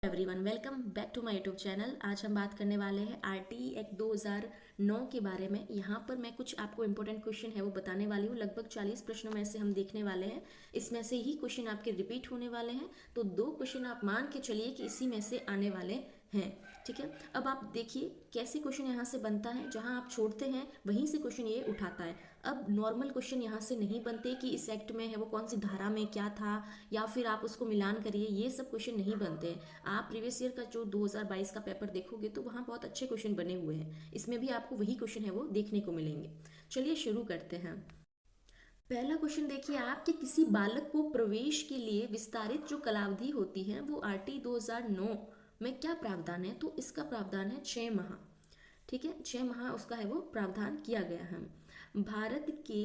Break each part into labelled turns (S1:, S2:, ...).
S1: Everyone, welcome back to my YouTube channel. आज हम बात करने वाले हैं आरटीई एक्ट 2009 के बारे में। यहाँ पर मैं कुछ आपको इंपॉर्टेंट क्वेश्चन है वो बताने वाली हूँ। लगभग 40 प्रश्नों में से हम देखने वाले हैं। इसमें से ही क्वेश्चन आपके रिपीट होने वाले हैं, तो 2 क्वेश्चन आप मान के चलिए कि इसी में से आने वाले हैं। ठीक है, अब आप देखिए कैसे क्वेश्चन यहाँ से बनता है। जहाँ आप छोड़ते हैं वहीं से क्वेश्चन ये उठाता है। अब नॉर्मल क्वेश्चन यहाँ से नहीं बनते कि इस एक्ट में है वो कौन सी धारा में क्या था, या फिर आप उसको मिलान करिए, ये सब क्वेश्चन नहीं बनते हैं। आप प्रीवियस ईयर का जो 2022 का पेपर देखोगे तो वहाँ बहुत अच्छे क्वेश्चन बने हुए हैं। इसमें भी आपको वही क्वेश्चन है वो देखने को मिलेंगे। चलिए शुरू करते हैं। पहला क्वेश्चन देखिए आप कि किसी बालक को प्रवेश के लिए विस्तारित जो कालावधि होती है वो आरटी 2009 में क्या प्रावधान है, तो इसका प्रावधान है 6 माह। ठीक है, 6 माह उसका है वो प्रावधान किया गया है। भारत के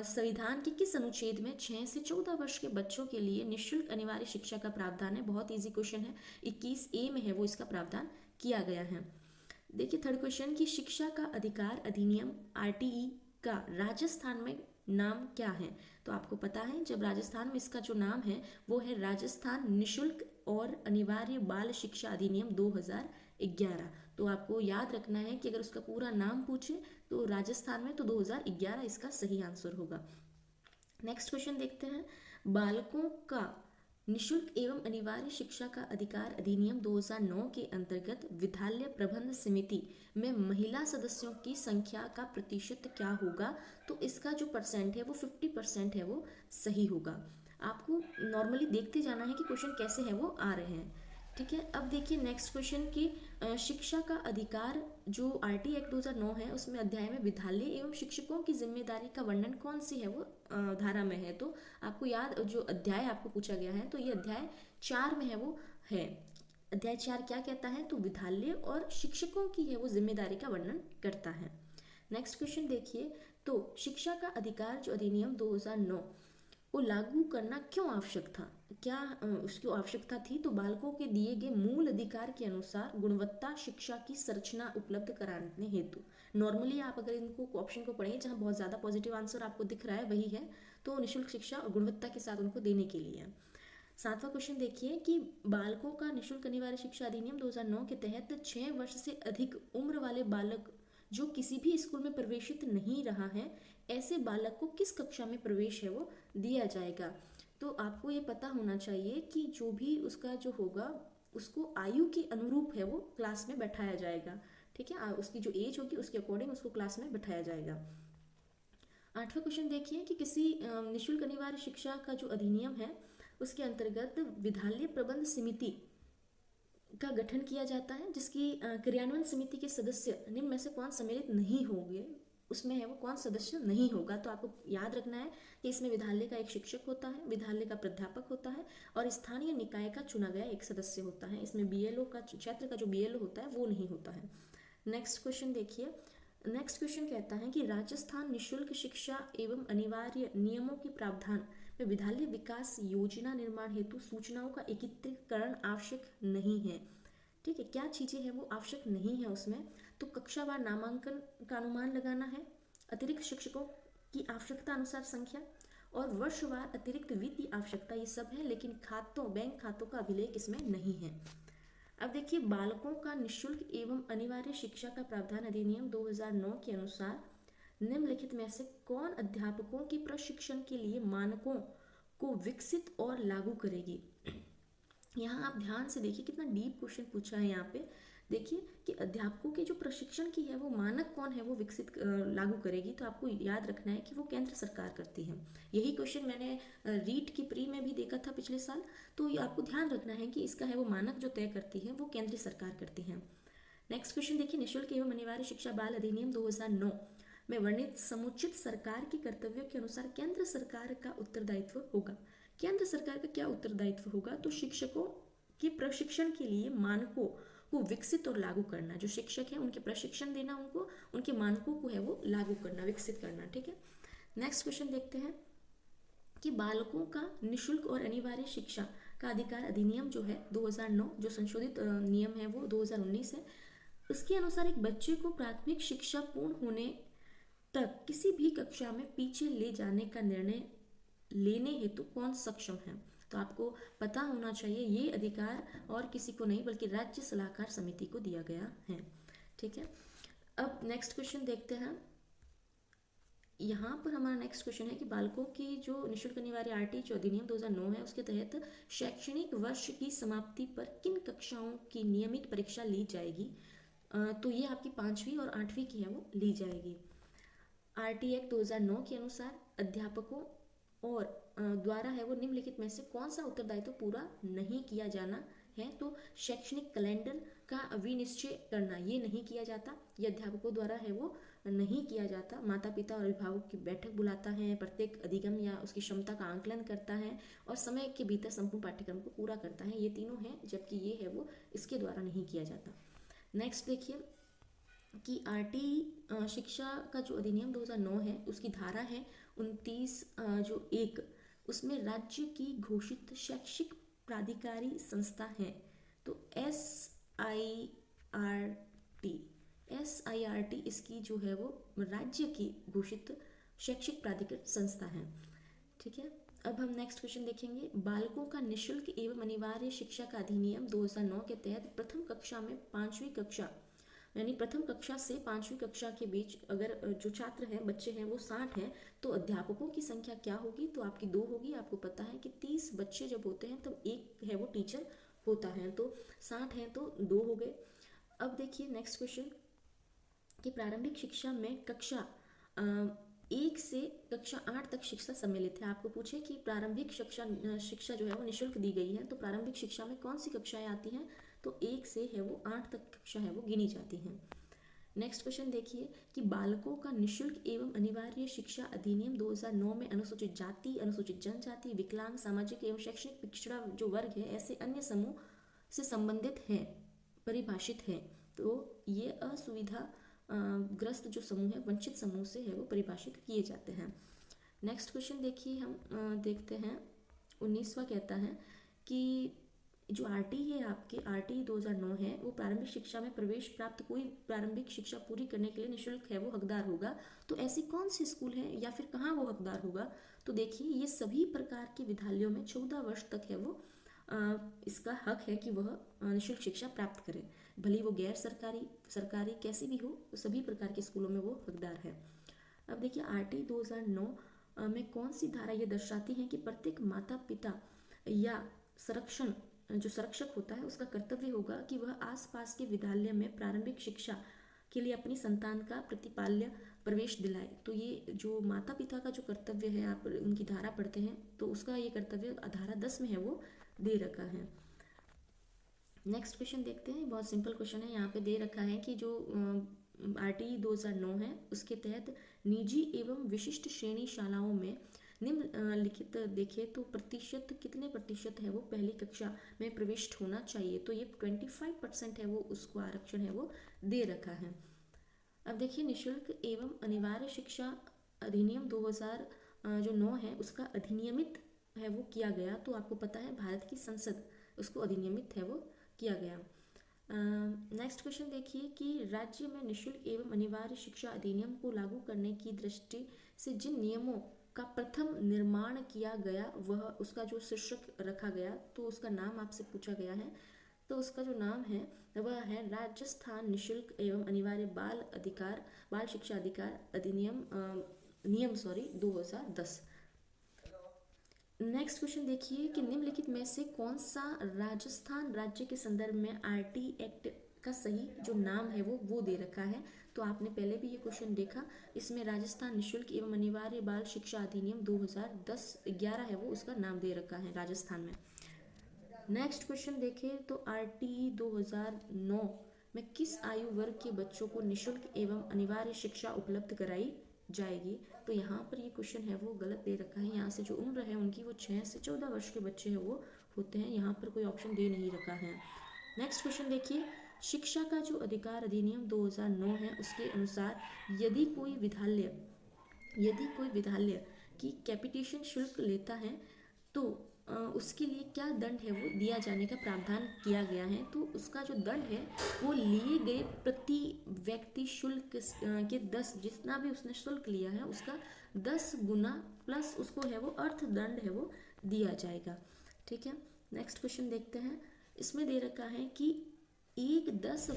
S1: संविधान के किस अनुच्छेद में 6 से 14 वर्ष के बच्चों के लिए निःशुल्क अनिवार्य शिक्षा का प्रावधान है? बहुत इजी क्वेश्चन है, 21A में है वो इसका प्रावधान किया गया है। देखिए थर्ड क्वेश्चन की शिक्षा का अधिकार अधिनियम आरटीई का राजस्थान में नाम क्या है? तो आपको पता है जब राजस्थान में इसका जो नाम है वो है राजस्थान निःशुल्क और अनिवार्य बाल शिक्षा अधिनियम 2011। तो आपको याद रखना है कि अगर उसका पूरा नाम पूछे तो राजस्थान में तो 2011 इसका सही आंसर होगा। नेक्स्ट क्वेश्चन देखते हैं। बालकों का निःशुल्क एवं अनिवार्य शिक्षा का अधिकार अधिनियम 2009 के अंतर्गत विद्यालय प्रबंध समिति में महिला सदस्यों की संख्या का प्रतिशत क्या होगा? तो इसका जो परसेंट है वो 50% है वो सही होगा। आपको नॉर्मली देखते जाना है कि क्वेश्चन कैसे है वो आ रहे हैं। ठीक है, अब देखिए नेक्स्ट क्वेश्चन की शिक्षा का अधिकार जो आरटी एक्ट 2009 है उसमें अध्याय में विद्यालय एवं शिक्षकों की जिम्मेदारी का वर्णन कौन सी है वो धारा में है? तो आपको याद जो अध्याय आपको पूछा गया है तो ये अध्याय 4 में है वो है। अध्याय 4 क्या कहता है? तो विद्यालय और शिक्षकों की है वो जिम्मेदारी का वर्णन करता है। नेक्स्ट क्वेश्चन देखिए, तो शिक्षा का अधिकार जो अधिनियम 2009 को लागू करना क्यों आवश्यक था? क्या उसकी आवश्यकता थी? तो बालकों के दिए गए मूल अधिकार के अनुसार गुणवत्ता शिक्षा की संरचना उपलब्ध कराने हेतु। नॉर्मली आप अगर इनको ऑप्शन को पढ़ें जहाँ बहुत ज़्यादा पॉजिटिव आंसर आपको दिख रहा है वही है, तो निःशुल्क शिक्षा और गुणवत्ता के साथ उनको देने के लिए। 7वां क्वेश्चन देखिए कि बालकों का निःशुल्क अनिवार्य शिक्षा अधिनियम 2009 के तहत 6 वर्ष से अधिक उम्र वाले बालक जो किसी भी स्कूल में प्रवेशित नहीं रहा है, ऐसे बालक को किस कक्षा में प्रवेश है वो दिया जाएगा? तो आपको ये पता होना चाहिए कि जो भी उसका जो होगा उसको आयु के अनुरूप है वो क्लास में बैठाया जाएगा। ठीक है, उसकी जो एज होगी उसके अकॉर्डिंग उसको क्लास में बैठाया जाएगा। 8वां क्वेश्चन देखिए कि किसी निःशुल्क अनिवार्य शिक्षा का जो अधिनियम है उसके अंतर्गत विद्यालय प्रबंध समिति का गठन किया जाता है जिसकी क्रियान्वयन समिति के सदस्य निम्न में से कौन सम्मिलित नहीं होंगे? उसमें है वो कौन सदस्य नहीं होगा? तो आपको याद रखना है कि इसमें विद्यालय का एक शिक्षक होता है, विद्यालय का प्राध्यापक होता है और स्थानीय निकाय का चुना गया एक सदस्य होता है। इसमें बीएलओ का क्षेत्र का जो बीएलओ होता है वो नहीं होता है। नेक्स्ट क्वेश्चन देखिए। नेक्स्ट क्वेश्चन कहता है कि राजस्थान निःशुल्क शिक्षा एवं अनिवार्य नियमों के प्रावधान में विद्यालय विकास योजना निर्माण हेतु सूचनाओं का एकत्रीकरण आवश्यक नहीं है। ठीक है, क्या चीज़ें हैं वो आवश्यक नहीं है उसमें? तो कक्षावार नामांकन का अनुमान लगाना है, अतिरिक्त शिक्षकों की आवश्यकता अनुसार संख्या और वर्षवार अतिरिक्त वित्तीय आवश्यकता, ये सब है, लेकिन खातों बैंक खातों का अभिलेख इसमें नहीं है। अब देखिए बालकों का निःशुल्क एवं अनिवार्य शिक्षा का प्रावधान अधिनियम 2009 के अनुसार निम्नलिखित में से कौन अध्यापकों के प्रशिक्षण के लिए मानकों को विकसित और लागू करेगी? यहाँ आप ध्यान से देखिए कितना डीप क्वेश्चन पूछा है यहाँ पे। देखिए कि अध्यापकों के जो प्रशिक्षण की है वो मानक कौन है वो विकसित लागू करेगी? तो आपको याद रखना है कि वो केंद्र सरकार करती है। यही क्वेश्चन मैंने रीट की प्री में भी देखा था पिछले साल। तो ये आपको ध्यान रखना है कि इसका है वो मानक जो तय करती है वो केंद्र सरकार करती है। नेक्स्ट क्वेश्चन देखिए, निःशुल्क एवं अनिवार्य शिक्षा बाल अधिनियम 2009 में वर्णित समुचित सरकार के कर्तव्यों के अनुसार केंद्र सरकार का उत्तरदायित्व होगा। केंद्र सरकार का क्या उत्तरदायित्व होगा? तो शिक्षकों के प्रशिक्षण के लिए मानकों को विकसित और लागू करना। जो शिक्षक हैं उनके प्रशिक्षण देना, उनको उनके मानकों को है वो लागू करना, विकसित करना। ठीक है, नेक्स्ट क्वेश्चन देखते हैं कि बालकों का निःशुल्क और अनिवार्य शिक्षा का अधिकार अधिनियम जो है 2009, जो संशोधित नियम है वो 2019 है। उसके अनुसार एक बच्चे को प्राथमिक शिक्षा पूर्ण होने तक किसी भी कक्षा में पीछे ले जाने का निर्णय लेने हेतु कौन सक्षम है? तो आपको पता होना चाहिए ये अधिकार और किसी को नहीं बल्कि राज्य सलाहकार समिति को दिया गया है। ठीक है, अब नेक्स्ट क्वेश्चन देखते हैं। यहाँ पर हमारा नेक्स्ट क्वेश्चन है कि बालकों की जो निःशुल्क अनिवार्य आरटी जो अधिनियम 2009 है उसके तहत शैक्षणिक वर्ष की समाप्ति पर किन कक्षाओं की नियमित परीक्षा ली जाएगी। तो ये आपकी 5वीं और 8वीं की है वो ली जाएगी। आरटी एक्ट 2009 के अनुसार अध्यापकों और द्वारा है वो निम्नलिखित में से कौन सा उत्तरदायित्व पूरा नहीं किया जाना है। तो शैक्षणिक कैलेंडर का विनिश्चय करना ये नहीं किया जाता, ये अध्यापकों द्वारा है वो नहीं किया जाता। माता पिता और अभिभावक की बैठक बुलाता है, प्रत्येक अधिगम या उसकी क्षमता का आंकलन करता है और समय के भीतर संपूर्ण पाठ्यक्रम को पूरा करता है। ये तीनों हैं, जबकि ये है वो इसके द्वारा नहीं किया जाता। नेक्स्ट देखिए कि आरटी शिक्षा का जो अधिनियम 2009 है उसकी धारा है 29 जो 1, उसमें राज्य की घोषित शैक्षिक प्राधिकारी संस्था है। तो SIRT इसकी जो है वो राज्य की घोषित शैक्षिक प्राधिकार संस्था है। ठीक है, अब हम नेक्स्ट क्वेश्चन देखेंगे। बालकों का निःशुल्क एवं अनिवार्य शिक्षा का अधिनियम 2009 के तहत प्रथम कक्षा में 5वीं कक्षा यानी प्रथम कक्षा से 5वीं कक्षा के बीच अगर जो छात्र हैं बच्चे हैं वो 60 हैं तो अध्यापकों की संख्या क्या होगी। तो आपकी 2 होगी। आपको पता है कि 30 बच्चे जब होते हैं तब एक है वो टीचर होता है, तो 60 हैं तो 2 हो गए। अब देखिए नेक्स्ट क्वेश्चन कि प्रारंभिक शिक्षा में कक्षा 1 से कक्षा 8 तक शिक्षा सम्मिलित है। आपको पूछे कि प्रारंभिक शिक्षा जो है वो निःशुल्क दी गई है, तो प्रारंभिक शिक्षा में कौन सी कक्षाएं आती हैं। तो 1 से है वो 8 तक कक्षा है वो गिनी जाती हैं। नेक्स्ट क्वेश्चन देखिए कि बालकों का निःशुल्क एवं अनिवार्य शिक्षा अधिनियम 2009 में अनुसूचित जाति, अनुसूचित जनजाति, विकलांग, सामाजिक एवं शैक्षणिक पिछड़ा जो वर्ग है ऐसे अन्य समूह से संबंधित है, परिभाषित है। तो ये असुविधा ग्रस्त जो समूह है, वंचित समूह से है वो परिभाषित किए जाते हैं। नेक्स्ट क्वेश्चन देखिए हम देखते हैं 19वां कहता है कि जो आरटी है आपके आरटी 2009 है वो प्रारंभिक शिक्षा में प्रवेश प्राप्त कोई प्रारंभिक शिक्षा पूरी करने के लिए निःशुल्क है वो हकदार होगा। तो ऐसी कौन सी स्कूल है या फिर कहाँ वो हकदार होगा। तो देखिए ये सभी प्रकार के विद्यालयों में 14 वर्ष तक है वो इसका हक है कि वह निःशुल्क शिक्षा प्राप्त करे, भले वो गैर सरकारी सरकारी कैसी भी हो, सभी प्रकार के स्कूलों में वो हकदार है। अब देखिए आरटी 2009 में कौन सी धारा ये दर्शाती है कि प्रत्येक माता पिता या संरक्षक होता है उसका कर्तव्य होगा कि वह आसपास के विद्यालय में प्रारंभिक शिक्षा के लिए अपनी संतान का प्रतिपाल्य प्रवेश दिलाए। तो ये जो माता पिता का जो कर्तव्य है, आप उनकी धारा पढ़ते हैं तो उसका ये कर्तव्य धारा 10 में है वो दे रखा है। नेक्स्ट क्वेश्चन देखते हैं, बहुत सिंपल क्वेश्चन है। यहाँ पे दे रखा है कि जो आरटी 2009 है उसके तहत निजी एवं विशिष्ट श्रेणी शालाओं में निम्नलिखित देखें तो प्रतिशत कितने प्रतिशत है वो पहली कक्षा में प्रविष्ट होना चाहिए। तो ये 25% है वो उसको आरक्षण है वो दे रखा है। अब देखिए निःशुल्क एवं अनिवार्य शिक्षा अधिनियम 2009 है उसका अधिनियमित है वो किया गया। तो आपको पता है भारत की संसद उसको अधिनियमित है वो किया गया। नेक्स्ट क्वेश्चन देखिए कि राज्य में निःशुल्क एवं अनिवार्य शिक्षा अधिनियम को लागू करने की दृष्टि से जिन नियमों का प्रथम निर्माण किया गया वह उसका जो शीर्षक रखा गया तो उसका नाम आपसे पूछा गया है। तो उसका जो नाम है वह है राजस्थान निःशुल्क एवं अनिवार्य बाल शिक्षा अधिकार अधिनियम नियम 2010। नेक्स्ट क्वेश्चन देखिए कि निम्नलिखित में से कौन सा राजस्थान राज्य के संदर्भ में आरटी एक्ट का सही जो नाम है वो दे रखा है। तो आपने पहले भी ये क्वेश्चन देखा, इसमें राजस्थान निःशुल्क एवं अनिवार्य बाल शिक्षा अधिनियम 2011 है वो उसका नाम दे रखा है राजस्थान में। नेक्स्ट क्वेश्चन देखें तो आरटी 2009 में किस आयु वर्ग के बच्चों को निःशुल्क एवं अनिवार्य शिक्षा उपलब्ध कराई जाएगी। तो यहाँ पर ये क्वेश्चन है वो गलत दे रखा है। यहाँ से जो उम्र है उनकी वो 6 से 14 वर्ष के बच्चे हैं वो होते हैं, यहाँ पर कोई ऑप्शन दे नहीं रखा है। नेक्स्ट क्वेश्चन देखिए, शिक्षा का जो अधिकार अधिनियम 2009 है उसके अनुसार यदि कोई विद्यालय की कैपिटेशन शुल्क लेता है तो उसके लिए क्या दंड है वो दिया जाने का प्रावधान किया गया है। तो उसका जो दंड है वो लिए गए प्रति व्यक्ति शुल्क के 10 जितना भी उसने शुल्क लिया है उसका 10 गुना प्लस उसको है वो अर्थदंड है वो दिया जाएगा। ठीक है, नेक्स्ट क्वेश्चन देखते हैं। इसमें दे रखा है कि एक 10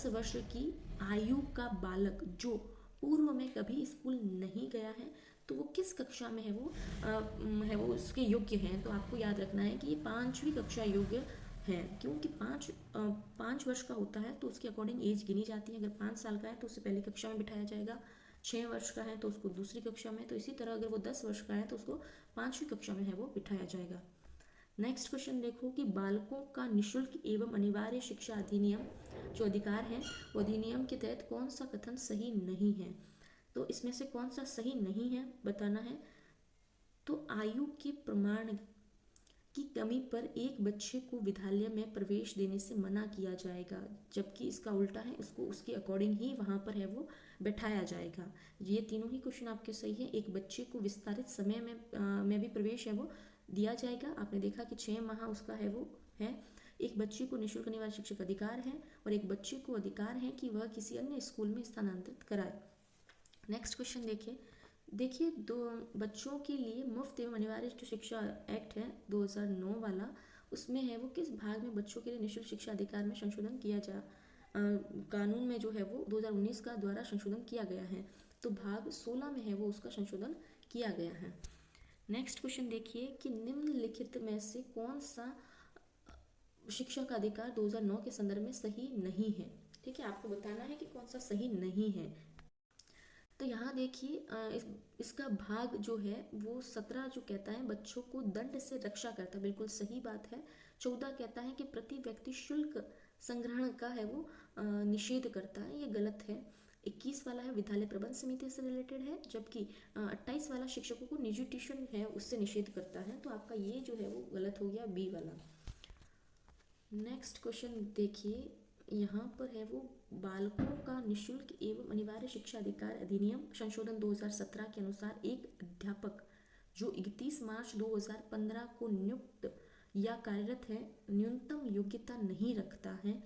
S1: वर्ष की आयु का बालक जो पूर्व में कभी स्कूल नहीं गया है, तो वो किस कक्षा में है वो उसके योग्य हैं। तो आपको याद रखना है कि ये 5वीं कक्षा योग्य है, क्योंकि 5 वर्ष का होता है तो उसके अकॉर्डिंग एज गिनी जाती है। अगर 5 साल का है तो उसे पहली कक्षा में बिठाया जाएगा, 6 वर्ष का है तो उसको दूसरी कक्षा में, तो इसी तरह अगर वो 10 वर्ष का है तो उसको 5वीं कक्षा में है वो बिठाया जाएगा। नेक्स्ट क्वेश्चन देखो कि बालकों का निशुल्क एवं अनिवार्य शिक्षा अधिनियम जो अधिकार है, वो अधिनियम के तहत कौन सा कथन सही नहीं है। तो इसमें से कौन सा सही नहीं है बताना है। तो आयु के प्रमाण की कमी पर एक बच्चे को विद्यालय में प्रवेश देने से मना किया जाएगा, जबकि इसका उल्टा है, उसको उसके अकॉर्डिंग ही वहाँ पर है वो बैठाया जाएगा। ये तीनों ही क्वेश्चन आपके सही है। एक बच्चे को विस्तारित समय में भी प्रवेश है वो दिया जाएगा। आपने देखा कि 6 माह उसका है वो है। एक बच्चे को निःशुल्क अनिवार्य शिक्षा का अधिकार है, और एक बच्चे को अधिकार है कि वह किसी अन्य स्कूल में स्थानांतरित कराए। नेक्स्ट क्वेश्चन देखिए दो बच्चों के लिए मुफ्त एवं अनिवार्य जो शिक्षा एक्ट है 2009 वाला, उसमें है वो किस भाग में बच्चों के लिए निःशुल्क शिक्षा अधिकार में संशोधन किया कानून में जो है वो 2019 का द्वारा संशोधन किया गया है। तो भाग 16 में है वो उसका संशोधन किया गया है। नेक्स्ट क्वेश्चन देखिए कि निम्नलिखित में से कौन सा शिक्षा का अधिकार 2009 के संदर्भ में सही नहीं है। ठीक है, आपको बताना है कि कौन सा सही नहीं है। तो यहाँ देखिए इसका भाग जो है वो 17 जो कहता है बच्चों को दंड से रक्षा करता है, बिल्कुल सही बात है। 14 कहता है कि प्रति व्यक्ति शुल्क संग्रहण का है वो निषेध करता है, ये गलत है। 21 वाला है विद्यालय प्रबंध समिति से रिलेटेड है, जबकि 28 वाला शिक्षकों को निजी ट्यूशन है उससे निषेध करता है। तो आपका ये जो है वो गलत हो गया, बी वाला। नेक्स्ट क्वेश्चन देखिए, यहाँ पर है वो बालकों का निःशुल्क एवं अनिवार्य शिक्षा अधिकार अधिनियम संशोधन 2017 के अनुसार एक अध्यापक जो 31 मार्च 2015 को नियुक्त या कार्यरत है न्यूनतम योग्यता नहीं रखता है,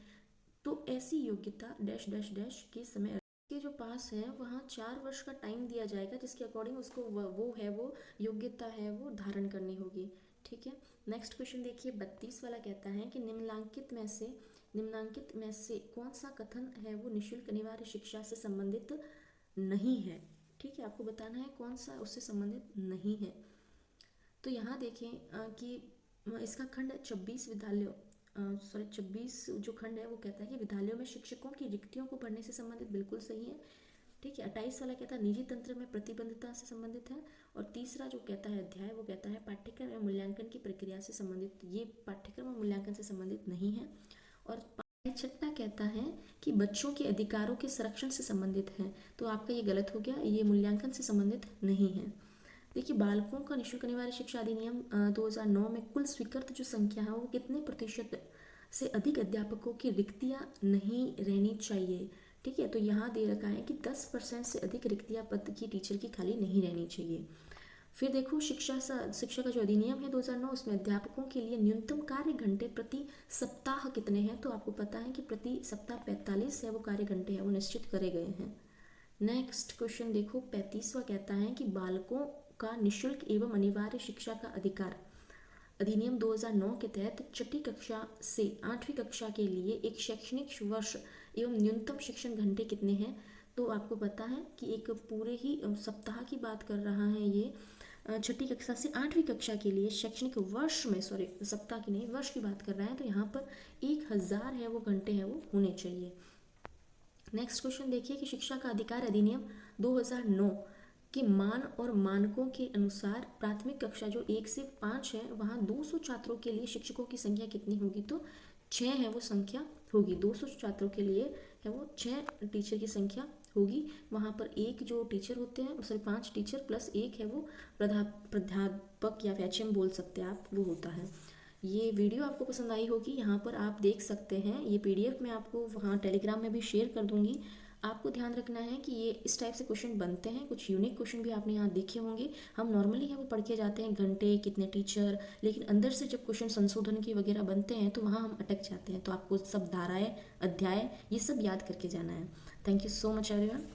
S1: तो ऐसी योग्यता डैश डैश डैश के समय के जो पास है वहाँ 4 वर्ष का टाइम दिया जाएगा, जिसके अकॉर्डिंग उसको वो है वो योग्यता है वो धारण करनी होगी। ठीक है, नेक्स्ट क्वेश्चन देखिए 32 वाला कहता है कि निम्नांकित में से कौन सा कथन है वो निःशुल्क अनिवार्य शिक्षा से संबंधित नहीं है। ठीक है, आपको बताना है कौन सा उससे संबंधित नहीं है। तो यहाँ देखें कि इसका खंड 26 जो खंड है वो कहता है कि विद्यालयों में शिक्षकों की रिक्तियों को भरने से संबंधित, बिल्कुल सही है। ठीक है, 28 वाला कहता है निजी तंत्र में प्रतिबद्धता से संबंधित है, और तीसरा जो कहता है अध्याय वो कहता है पाठ्यक्रम एवं मूल्यांकन की प्रक्रिया से संबंधित, ये पाठ्यक्रम और मूल्यांकन से संबंधित नहीं है। और 6वां कहता है कि बच्चों के अधिकारों के संरक्षण से संबंधित है, तो आपका ये गलत हो गया, ये मूल्यांकन से संबंधित नहीं है। देखिए बालकों का निःशुल्क अनिवार्य शिक्षा अधिनियम 2009 में कुल स्वीकृत जो संख्या है वो कितने प्रतिशत से अधिक अध्यापकों की रिक्तियां नहीं रहनी चाहिए। ठीक है, तो यहाँ दे रखा है कि 10% से अधिक रिक्तियां पद की टीचर की खाली नहीं रहनी चाहिए। फिर देखो शिक्षा का जो अधिनियम है 2009, उसमें अध्यापकों के लिए न्यूनतम कार्य घंटे प्रति सप्ताह कितने हैं, तो आपको पता है कि प्रति सप्ताह 45 है वो कार्य घंटे हैं वो निश्चित करे गए हैं। नेक्स्ट क्वेश्चन देखो 35वां कहता है कि बालकों का निःशुल्क एवं अनिवार्य शिक्षा का अधिकार अधिनियम 2009 के तहत 6ठी कक्षा से 8वीं कक्षा के लिए एक शैक्षणिक वर्ष एवं न्यूनतम शिक्षण घंटे कितने हैं। तो आपको पता है कि एक पूरे ही सप्ताह की बात कर रहा है ये, 6ठी कक्षा से 8वीं कक्षा के लिए शैक्षणिक वर्ष में, सॉरी सप्ताह की नहीं वर्ष की बात कर रहा है, तो यहाँ पर 1000 है वो घंटे हैं वो होने चाहिए। नेक्स्ट क्वेश्चन देखिए कि शिक्षा का अधिकार अधिनियम 2009 के मान और मानकों के अनुसार प्राथमिक कक्षा जो 1 से 5 है वहाँ 200 छात्रों के लिए शिक्षकों की संख्या कितनी होगी, तो 6 है वो संख्या होगी। 200 छात्रों के लिए है वो 6 टीचर की संख्या होगी। वहाँ पर एक जो टीचर होते हैं, सॉरी 5 टीचर प्लस एक है वो प्राध्यापक या एचएम बोल सकते हैं आप, वो होता है। ये वीडियो आपको पसंद आई होगी, यहाँ पर आप देख सकते हैं, ये पीडीएफ मैं आपको वहाँ टेलीग्राम में भी शेयर कर दूँगी। आपको ध्यान रखना है कि ये इस टाइप से क्वेश्चन बनते हैं, कुछ यूनिक क्वेश्चन भी आपने यहाँ देखे होंगे। हम नॉर्मली है वो पढ़ के जाते हैं घंटे कितने टीचर, लेकिन अंदर से जब क्वेश्चन संशोधन के वगैरह बनते हैं तो वहाँ हम अटक जाते हैं। तो आपको सब धाराएँ, अध्याय ये सब याद करके जाना है। Thank you so much everyone.